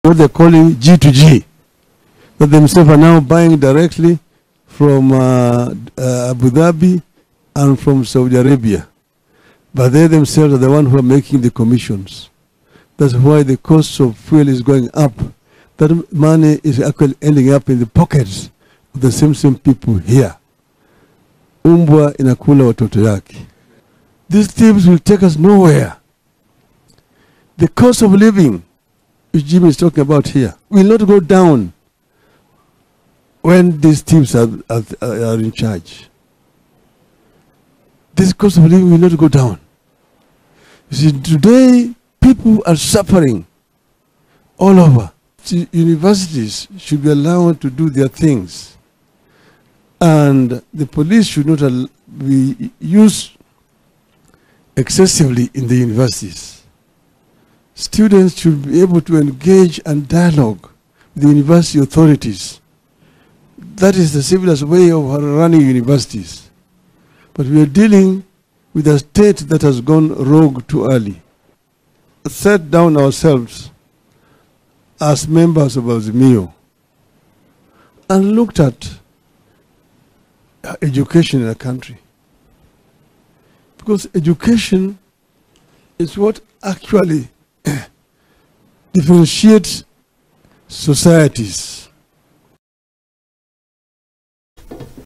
what they're calling G2G, that themselves are now buying directly from Abu Dhabi and from Saudi Arabia. But they themselves are the ones who are making the commissions. That's why the cost of fuel is going up. That money is actually ending up in the pockets of the same people here. Umbwa inakula watoto yake. These thieves will take us nowhere. The cost of living, which Jim is talking about here, will not go down when these thieves are in charge. This cost of living will not go down. You see, today, people are suffering all over. Universities should be allowed to do their things. And the police should not be used excessively in the universities. Students should be able to engage and dialogue with the university authorities. That is the civilized way of running universities. But we are dealing with a state that has gone rogue too early. Set down ourselves as members of Azimio and looked at education in a country. Because education is what actually differentiates societies.